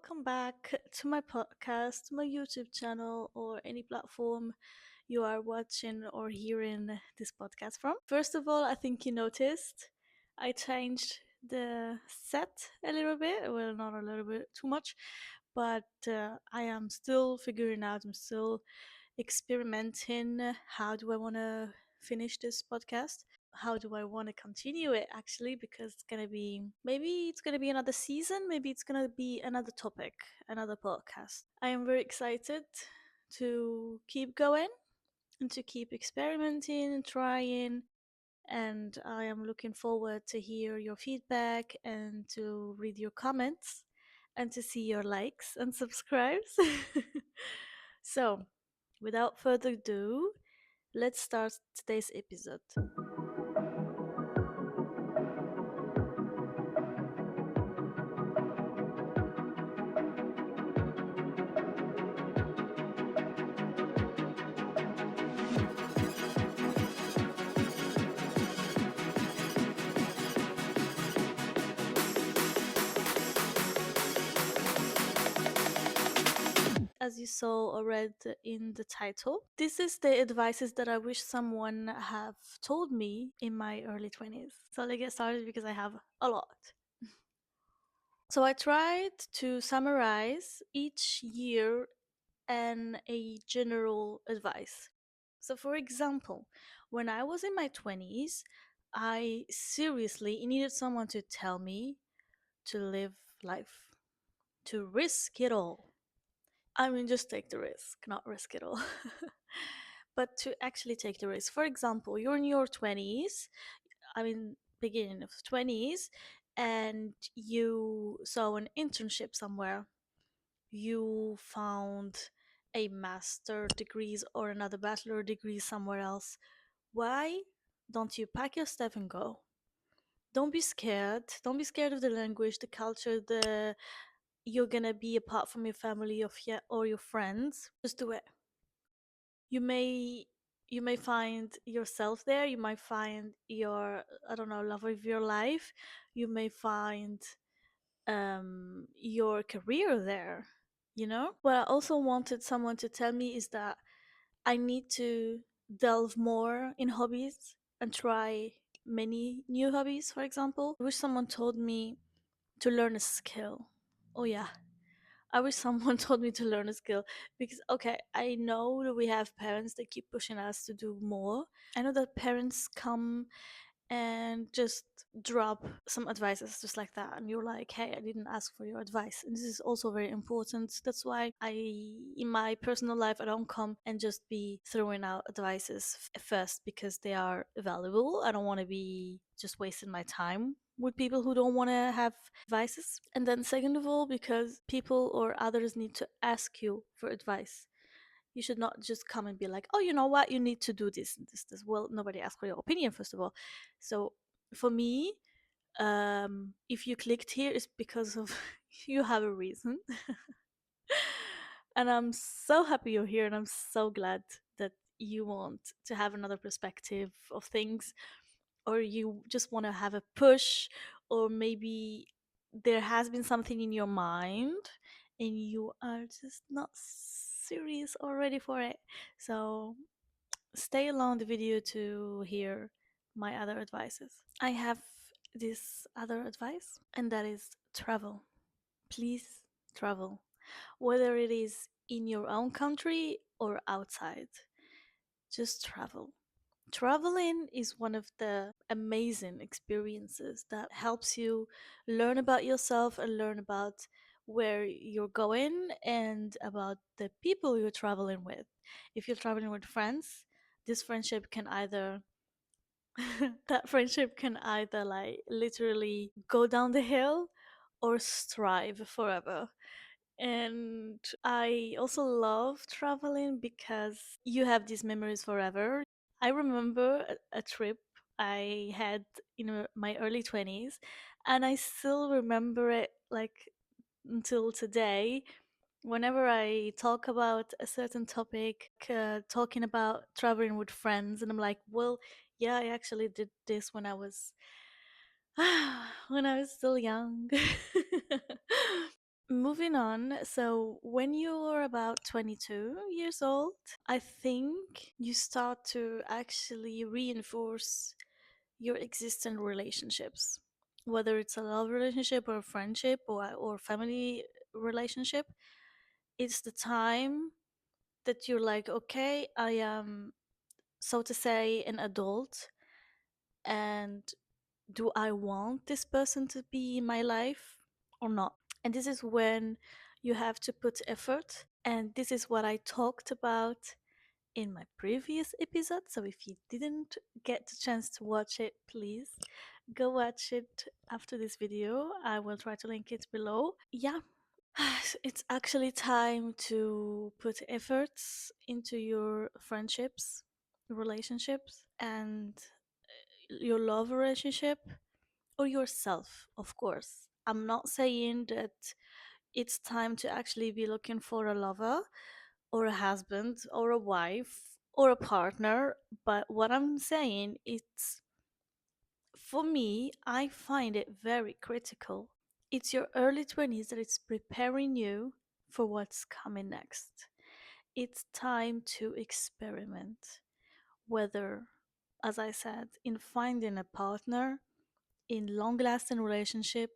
welcome back to my podcast, my YouTube channel, or any platform you are watching or hearing this podcast from. First of all, I think you noticed I changed the set a little bit. Well, not a little bit, too much, but I am still figuring out, I'm still experimenting. How do I want to finish this podcast? How do I want to continue it actually? Because it's gonna be maybe it's gonna be another season, maybe it's gonna be another topic, another podcast. I am very excited to keep going and to keep experimenting and trying. And I am looking forward to hear your feedback and to read your comments and to see your likes and subscribes. So, without further ado, let's start today's episode. As you saw or read in the title, this is the advices that I wish someone have told me in my early 20s. So let's get started because I have a lot. So I tried to summarize each year and a general advice. So for example, when I was in my 20s, I seriously needed someone to tell me to live life, to risk it all. I mean, just take the risk, not risk it all. But to actually take the risk. For example, you're in your 20s, I mean, beginning of 20s, and you saw an internship somewhere. You found a master degrees or another bachelor degree somewhere else. Why don't you pack your stuff and go? Don't be scared. Don't be scared of the language, the culture, the you're gonna be apart from your family or your friends. Just do it. You may find yourself there. You might find your, I don't know, love of your life. You may find your career there. What I also wanted someone to tell me is that I need to delve more in hobbies and try many new hobbies. For example, I wish someone told me to learn a skill. Oh yeah, I wish someone told me to learn a skill. Because okay, I know that we have parents that keep pushing us to do more. I know that parents come and just drop some advices just like that, and you're like, hey, I didn't ask for your advice. And this is also very important. That's why in my personal life, I don't come and just be throwing out advices first because they are valuable. I don't want to be just wasting my time with people who don't want to have advices. And then second of all, because people or others need to ask you for advice. You should not just come and be like, oh, you know what, you need to do this and this. Well, nobody asked for your opinion, first of all. So for me, if you clicked here, it's because of you have a reason. And I'm so happy you're here, and I'm so glad that you want to have another perspective of things, or you just want to have a push, or maybe there has been something in your mind and you are just not serious or ready for it. So stay along the video to hear my other advices. I have this other advice, and that is travel. Please travel, whether it is in your own country or outside. Just travel. Traveling is one of the amazing experiences that helps you learn about yourself and learn about where you're going and about the people you're traveling with. If you're traveling with friends, this friendship can either that friendship can either like literally go down the hill or strive forever. And I also love traveling because you have these memories forever. I remember a trip I had in my early 20s, and I still remember it like until today. Whenever I talk about a certain topic, talking about traveling with friends, and I'm like, well, yeah, I actually did this when I was when I was still young. Moving on, so when you're about 22 years old, I think you start to actually reinforce your existing relationships, whether it's a love relationship or a friendship or family relationship. It's the time that you're like, okay, I am, so to say, an adult, and do I want this person to be in my life or not? And this is when you have to put effort. And this is what I talked about in my previous episode. So if you didn't get the chance to watch it, please go watch it after this video. I will try to link it below. Yeah, it's actually time to put efforts into your friendships, relationships, and your love relationship, or yourself, of course. I'm not saying that it's time to actually be looking for a lover or a husband or a wife or a partner, but what I'm saying is, for me, I find it very critical. It's your early 20s that it's preparing you for what's coming next. It's time to experiment, whether, as I said, in finding a partner, in long lasting relationship,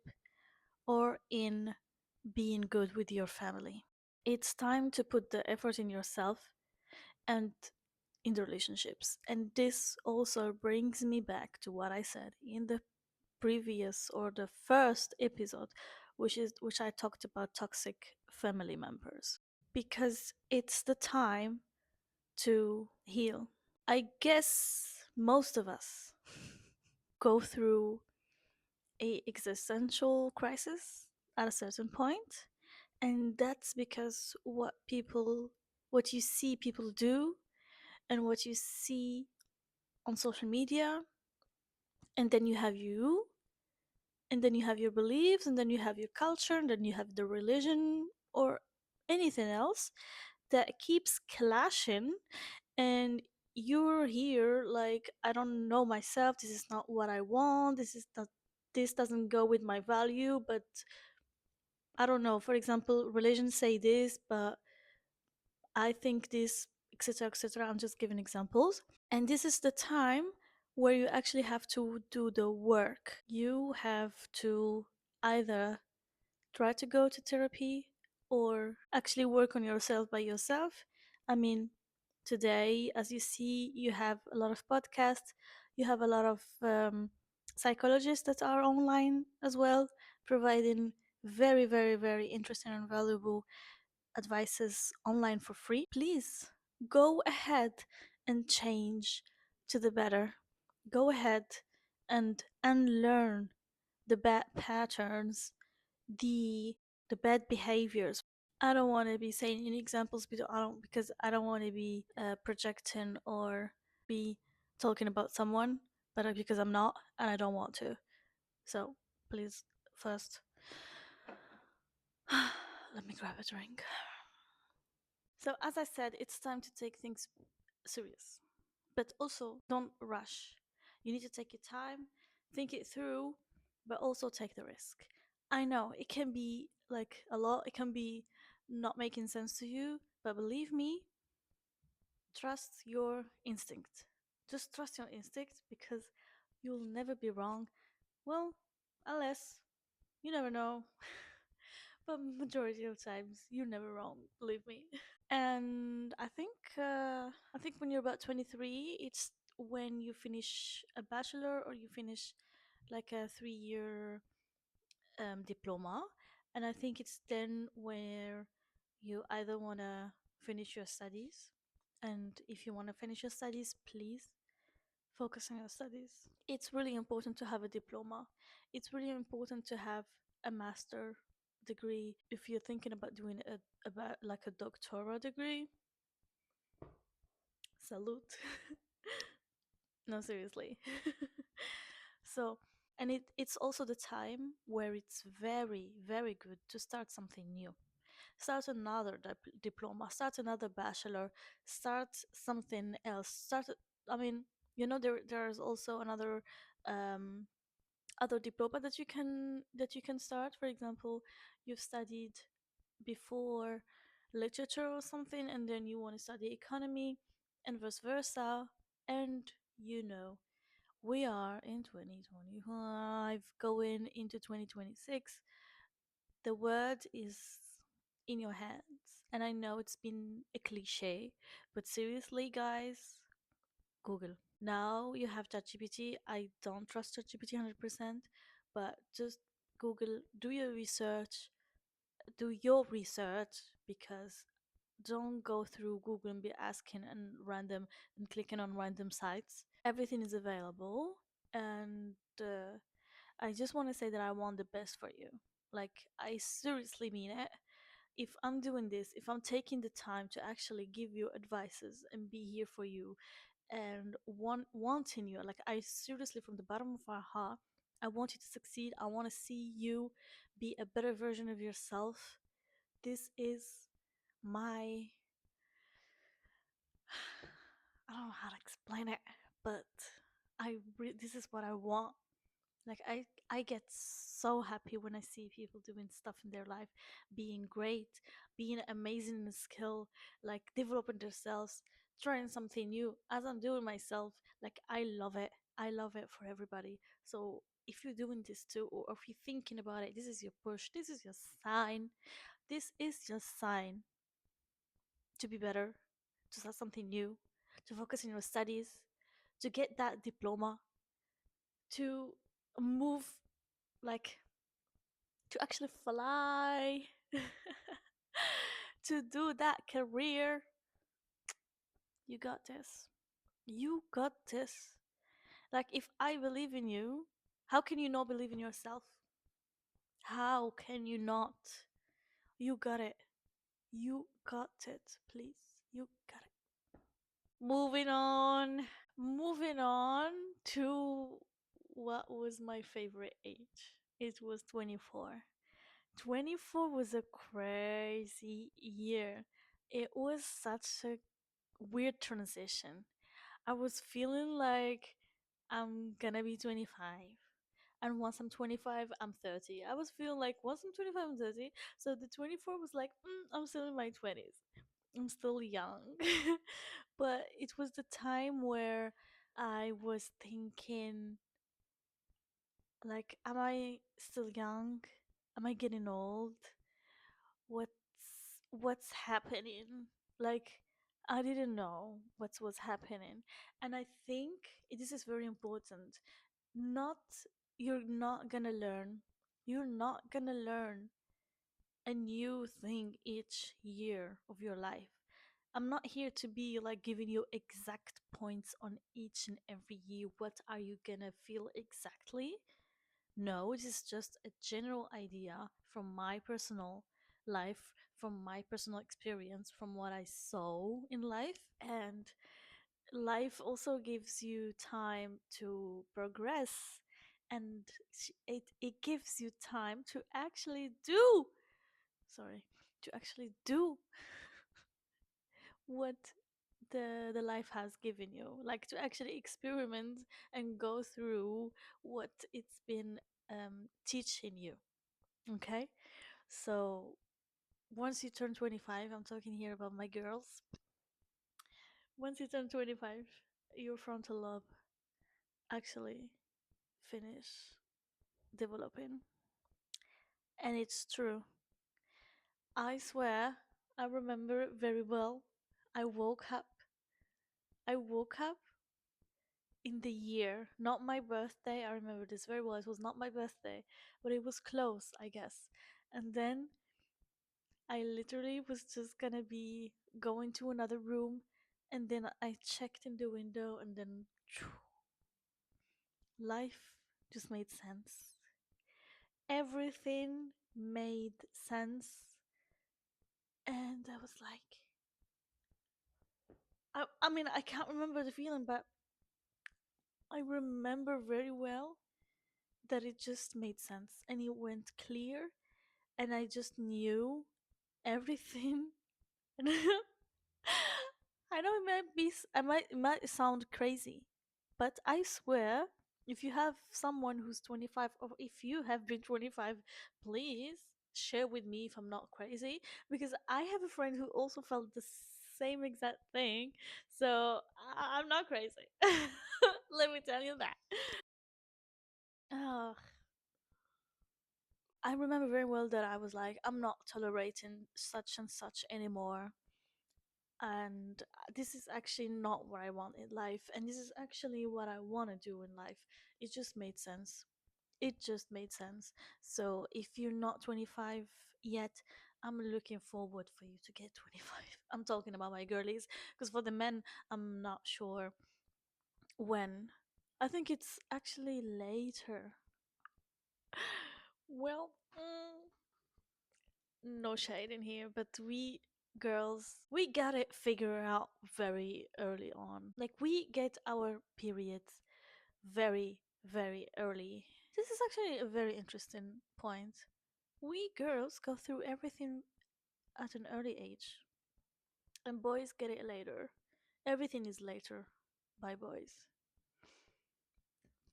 or in being good with your family. It's time to put the effort in yourself and in the relationships. And this also brings me back to what I said in the previous or the first episode, which I talked about toxic family members. Because it's the time to heal. I guess most of us go through a existential crisis at a certain point, and that's because what you see people do, and what you see on social media, and then you have you, and then you have your beliefs, and then you have your culture, and then you have the religion or anything else that keeps clashing, and you're here like, I don't know myself, this is not what I want, this doesn't go with my value, but I don't know, for example, religions say this, but I think this, etc., etc. I'm just giving examples. And this is the time where you actually have to do the work. You have to either try to go to therapy or actually work on yourself by yourself. I mean, today, as you see, you have a lot of podcasts, you have a lot of psychologists that are online as well, providing very, very, very interesting and valuable advices online for free. Please go ahead and change to the better. Go ahead and unlearn the bad patterns, the the bad behaviors. I don't want to be saying any examples because I don't want to be projecting or be talking about someone, but because I'm not and I don't want to. So please, first, let me grab a drink. So as I said, it's time to take things serious, but also don't rush. You need to take your time, think it through, but also take the risk. I know it can be like a lot, it can be not making sense to you, but believe me, trust your instinct. Just trust your instinct because you'll never be wrong. Well, unless you never know. But majority of times you're never wrong, believe me. And I think when you're about 23, it's when you finish a bachelor or you finish like a 3 year diploma, and I think it's then where you either want to finish your studies, and if you want to finish your studies, please focus on your studies. It's really important to have a diploma. It's really important to have a master degree. If you're thinking about doing like a doctoral degree, salute. No, seriously. So, and it's also the time where it's very, very good to start something new. Start another diploma, start another bachelor, start something else. I mean, there's also another other diploma that you can start. For example, you've studied before literature or something, and then you want to study economy, and vice versa. And you know, we are in 2025 going into 2026. The word is in your hands. And I know it's been a cliche, but seriously, guys, Google. Now you have ChatGPT. I don't trust ChatGPT 100%, but just Google, do your research, because don't go through Google and be asking and clicking on random sites. Everything is available, and I just want to say that I want the best for you. Like, I seriously mean it. If I'm doing this, if I'm taking the time to actually give you advices and be here for you and wanting you, like, I seriously, from the bottom of my heart, I want you to succeed. I want to see you be a better version of yourself. This is my I don't know how to explain it, but this is what I want. Like, I get so happy when I see people doing stuff in their life, being great, being amazing in a skill, like developing themselves, trying something new as I'm doing myself. Like, I love it. I love it for everybody. So if you're doing this too, or if you're thinking about it, this is your push. This is your sign. This is your sign to be better, to start something new, to focus on your studies, to get that diploma, to move, like, to actually fly, to do that career. You got this. You got this. Like, if I believe in you, how can you not believe in yourself? How can you not? You got it. You got it, please. You got it. Moving on. Moving on to what was my favorite age. It was 24. 24 was a crazy year. It was such a weird transition. I was feeling like I'm gonna be 25. And once I'm 25, I'm 30. I was feeling like once I'm 25, I'm 30. So the 24 was like, I'm still in my 20s. I'm still young. But it was the time where I was thinking, like, am I still young? Am I getting old? What's happening? Like, I didn't know what was happening. And I think this is very important. Not You're not gonna learn. You're not gonna learn a new thing each year of your life. I'm not here to be like giving you exact points on each and every year. What are you gonna feel exactly? No, this is just a general idea from my personal life, from my personal experience, from what I saw in life. And life also gives you time to progress, and it gives you time to actually do, sorry, to actually do what the life has given you, like to actually experiment and go through what it's been teaching you. Okay, so once you turn 25, I'm talking here about my girls. Once you turn 25, your frontal lobe actually finish developing. And it's true. I swear, I remember it very well. I woke up. I woke up in the year, not my birthday. I remember this very well. It was not my birthday, but it was close, I guess. And then I literally was just gonna be going to another room, and then I checked in the window, and then life just made sense. Everything made sense, and I was like, I mean, I can't remember the feeling, but I remember very well that it just made sense and it went clear, and I just knew everything. I know it might sound crazy, but I swear, if you have someone who's 25, or if you have been 25, please share with me if I'm not crazy, because I have a friend who also felt the same exact thing. So I'm not crazy. Let me tell you that. Oh, I remember very well that I was like, I'm not tolerating such and such anymore. And this is actually not what I want in life. And this is actually what I want to do in life. It just made sense. It just made sense. So if you're not 25 yet, I'm looking forward for you to get 25. I'm talking about my girlies, because for the men, I'm not sure when. I think it's actually later. Well, no shade in here, but we girls, we got it figured out very early on. Like, we get our periods very, very early. This is actually a very interesting point. We girls go through everything at an early age, and boys get it later. Everything is later by boys.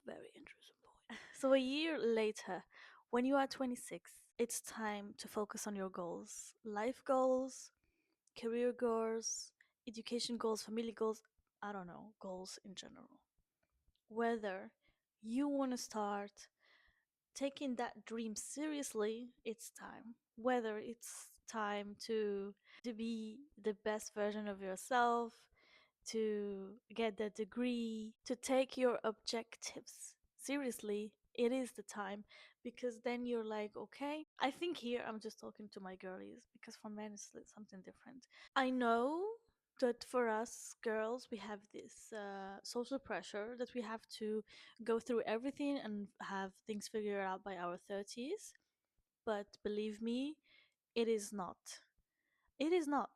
Very interesting point. So, a year later, when you are 26, it's time to focus on your goals, life goals, career goals, education goals, family goals, I don't know, goals in general. Whether you want to start taking that dream seriously, it's time. Whether it's time to be the best version of yourself, to get that degree, to take your objectives seriously, it is the time, because then you're like, okay, I think here I'm just talking to my girlies, because for men it's something different. I know that for us girls, we have this social pressure that we have to go through everything and have things figured out by our 30s. But believe me, it is not. It is not.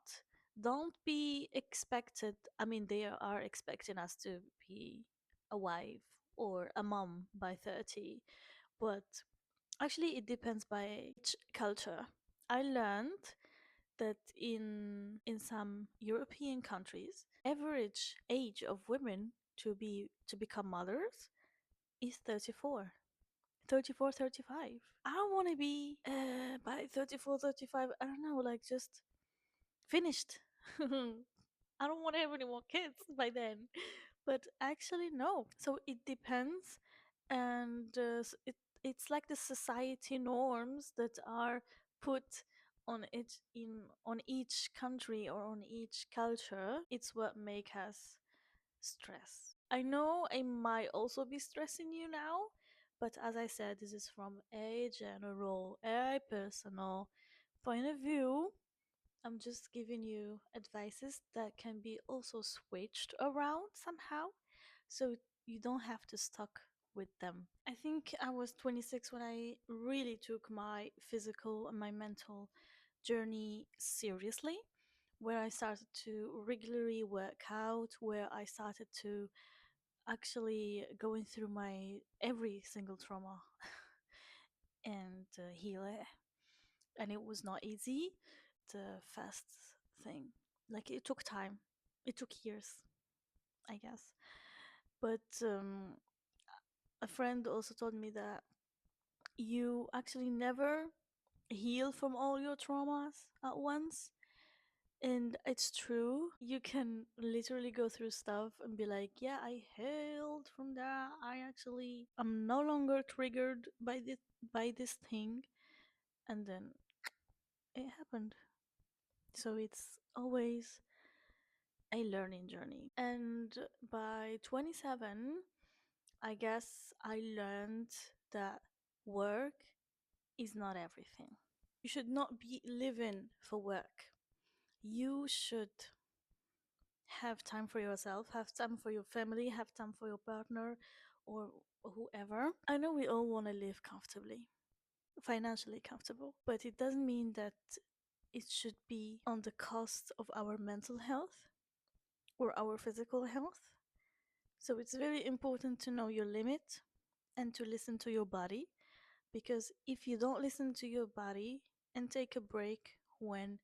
Don't be expected. I mean, they are expecting us to be a wife or a mom by 30, but actually, it depends by each culture. I learned that in some European countries, average age of women to become mothers is 34. 34, 35. I don't want to be by 34, 35. I don't know, like, just finished. I don't want to have any more kids by then. But actually, no. So it depends, and it's like the society norms that are put on each country or on each culture. It's what make us stress. I know I might also be stressing you now, but as I said, this is from a general, a personal point of view. I'm just giving you advices that can be also switched around somehow, so you don't have to stuck with them. I think I was 26 when I really took my physical and my mental journey seriously, where I started to regularly work out, where I started to actually going through my every single trauma and heal it. And it was not easy, the fast thing. Like, it took time. It took years, I guess. But a friend also told me that you actually never heal from all your traumas at once. And it's true. You can literally go through stuff and be like, yeah, I healed from that. I'm no longer triggered by this thing. And then it happened. So it's always a learning journey. And by 27, I guess I learned that work is not everything. You should not be living for work. You should have time for yourself, have time for your family, have time for your partner or whoever. I know we all want to live comfortably, financially comfortable, but it doesn't mean that it should be on the cost of our mental health or our physical health. So it's very important to know your limit and to listen to your body, because if you don't listen to your body and take a break when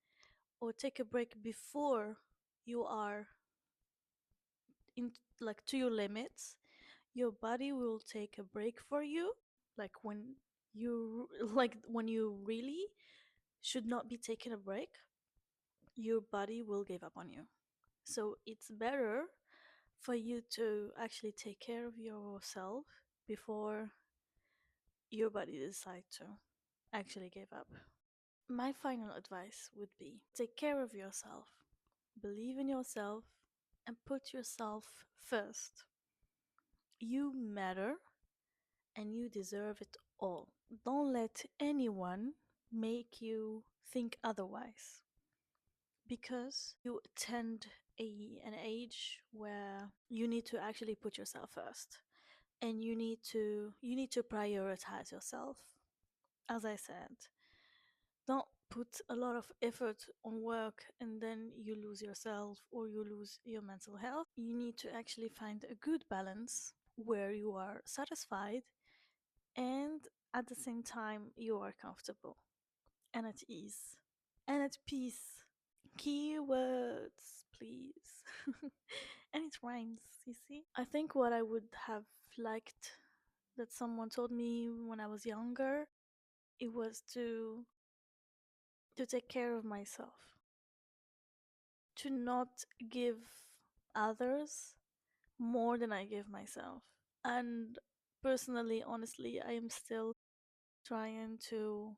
or take a break before you are in, like, to your limits, your body will take a break for you, like when You like when you really should not be taking a break, your body will give up on you. So it's better for you to actually take care of yourself before your body decide to actually give up. My final advice would be take care of yourself, believe in yourself, and put yourself first. You matter and you deserve it all. Don't let anyone make you think otherwise because you attend an age where you need to actually put yourself first and you need to prioritize yourself. As I said, don't put a lot of effort on work and then you lose yourself or you lose your mental health. You need to actually find a good balance where you are satisfied and at the same time you are comfortable and at ease and at peace. Keywords, please. And it rhymes, you see? I think what I would have liked that someone told me when I was younger, it was to take care of myself, to not give others more than I give myself. And personally, honestly, I am still trying to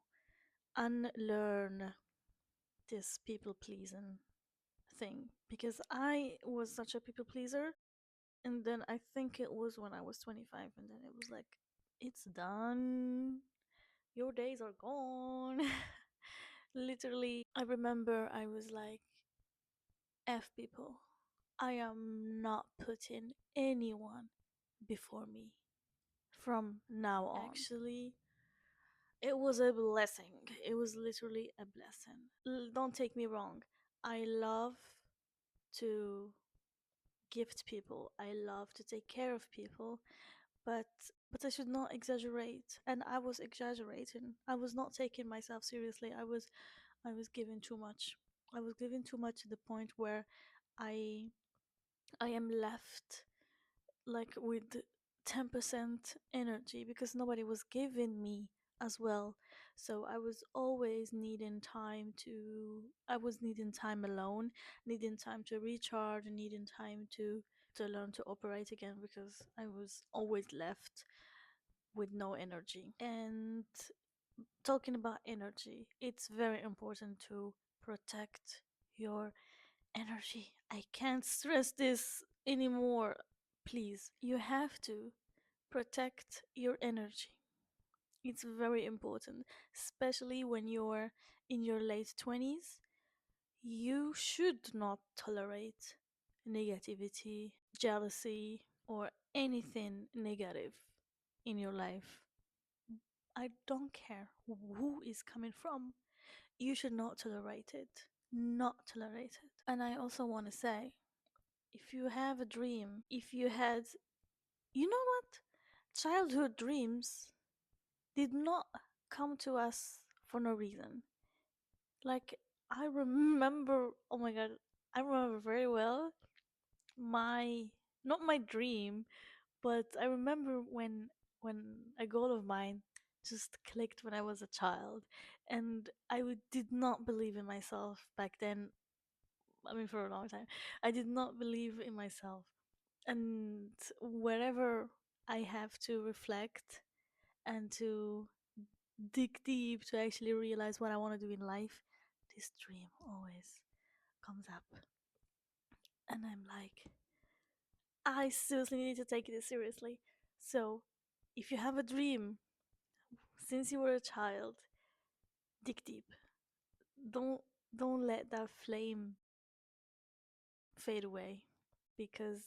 unlearn this people pleasing thing because I was such a people pleaser. And then I think it was when I was 25, and then it was like, it's done. Your days are gone. Literally, I remember I was like, F people. I am not putting anyone before me from now on. Actually, it was a blessing. It was literally a blessing. Don't take me wrong. I love to gift people. I love to take care of people, but I should not exaggerate. And I was exaggerating. I was not taking myself seriously. I was giving too much. I was giving too much to the point where I I am left like with 10% energy because nobody was giving me as well. So I was needing time alone, needing time to recharge, needing time to learn to operate again because I was always left with no energy. And talking about energy, it's very important to protect your energy. I can't stress this anymore. Please, you have to protect your energy. It's very important, especially when you're in your late 20s. You should not tolerate negativity, jealousy, or anything negative in your life. I don't care who is coming from. You should not tolerate it. Not tolerate it. And I also want to say, if you have a dream, if you had, you know what? Childhood dreams did not come to us for no reason. Like, I remember, oh my god, I remember very well my, not my dream, but I remember when a goal of mine just clicked when I was a child, and did not believe in myself back then. I mean, for a long time, I did not believe in myself, and wherever I have to reflect and to dig deep to actually realize what I want to do in life, this dream always comes up, and I'm like, I seriously need to take this seriously. So, if you have a dream since you were a child, dig deep. Don't don't let that flame fade away, because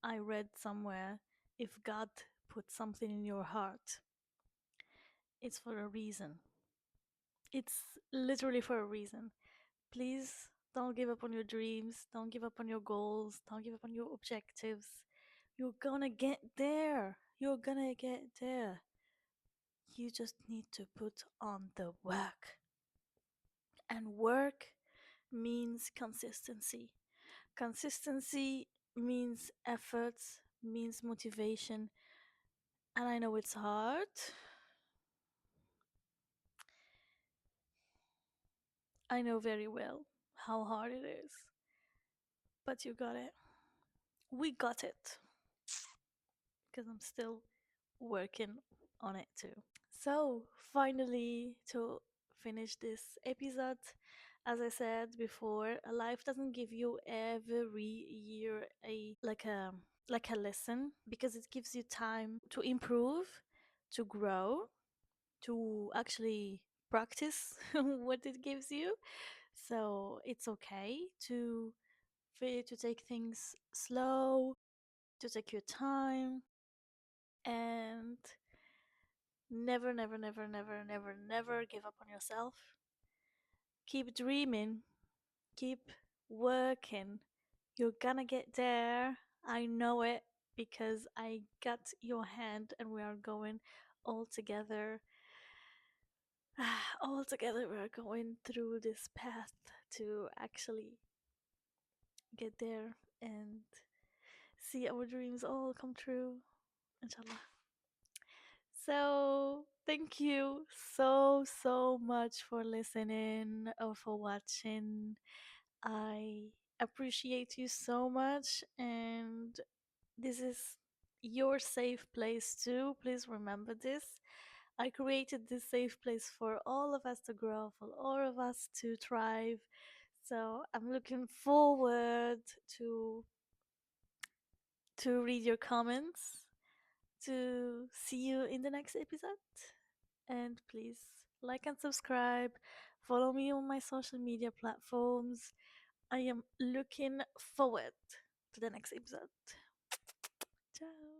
I read somewhere, if God put something in your heart, it's for a reason. It's literally for a reason. Please don't give up on your dreams, don't give up on your goals, don't give up on your objectives. You're gonna get there. You're gonna get there. You just need to put on the work. And work means consistency. Consistency means efforts, means motivation. And I know it's hard. I know very well how hard it is, but you got it. We got it because I'm still working on it too. So, finally, to finish this episode, as I said before, life doesn't give you every year a like a lesson because it gives you time to improve, to grow, to actually practice what it gives you. So, it's okay to to take things slow, to take your time, and never, never, never, never, never, never give up on yourself. Keep dreaming, keep working. You're gonna get there. I know it because I got your hand and we are going all together. All together, we are going through this path to actually get there and see our dreams all come true. Inshallah. So, thank you so, so much for listening or for watching. I appreciate you so much, and this is your safe place too. Please remember this. I created this safe place for all of us to grow, for all of us to thrive. So, I'm looking forward to read your comments, to see you in the next episode. And please like and subscribe. Follow me on my social media platforms. I am looking forward to the next episode. Ciao.